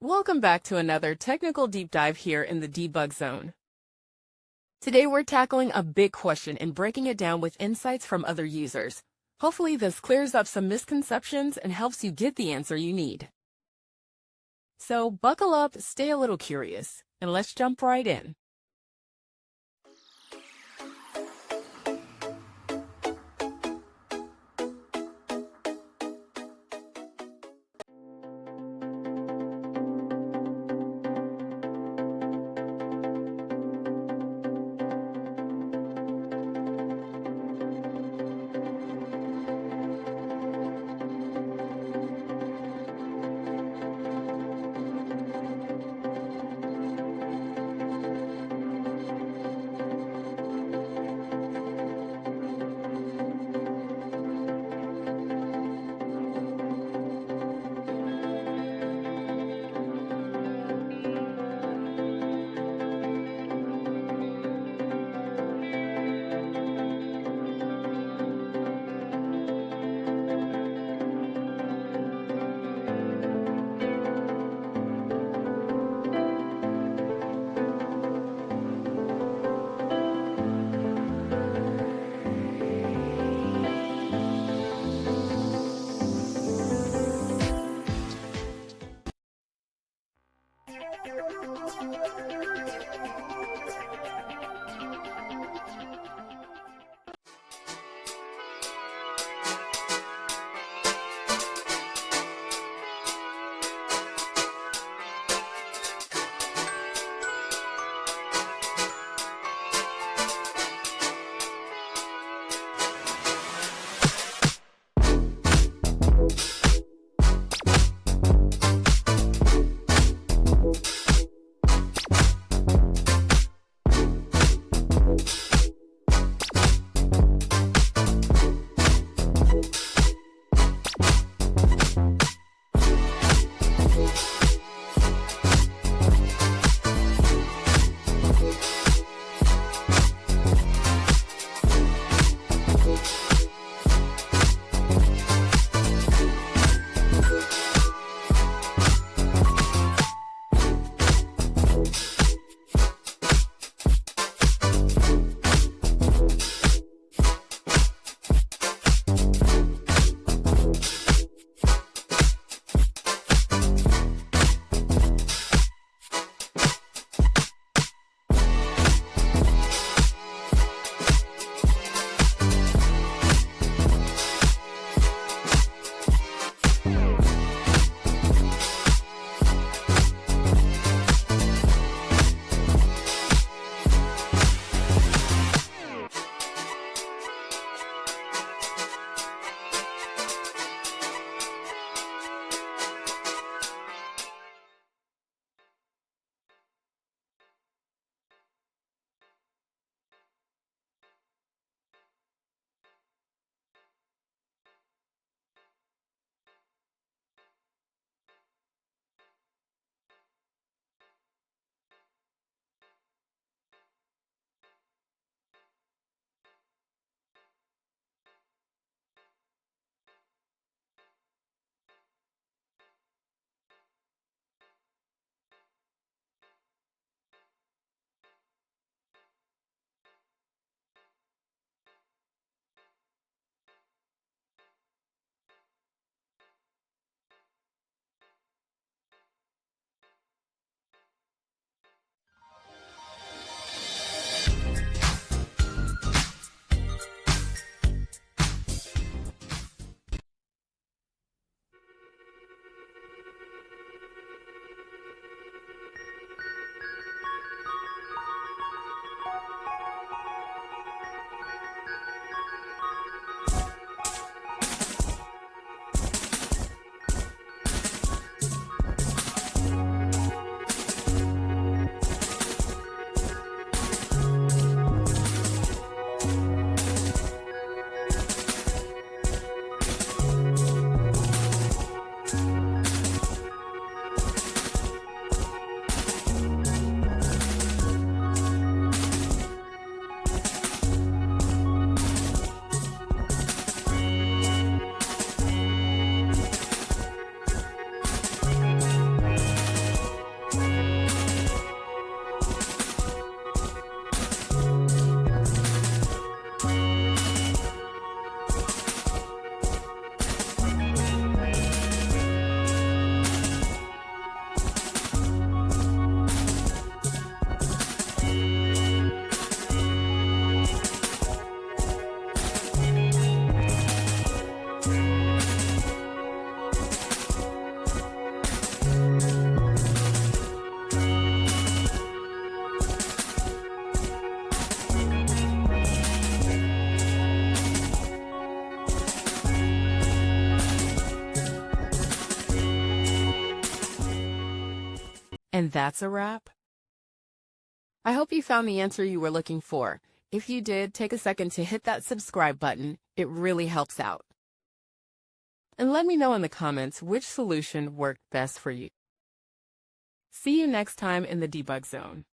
Welcome back to another technical deep dive here in the debug zone. Today we're tackling a big question and breaking it down with insights from other users. Hopefully this clears up some misconceptions and helps you get the answer you need. So buckle up, stay a little curious, and let's jump right in. And that's a wrap. I hope you found the answer you were looking for. If you did, take a second to hit that subscribe button. It really helps out. And let me know in the comments which solution worked best for you. See you next time in the debug zone.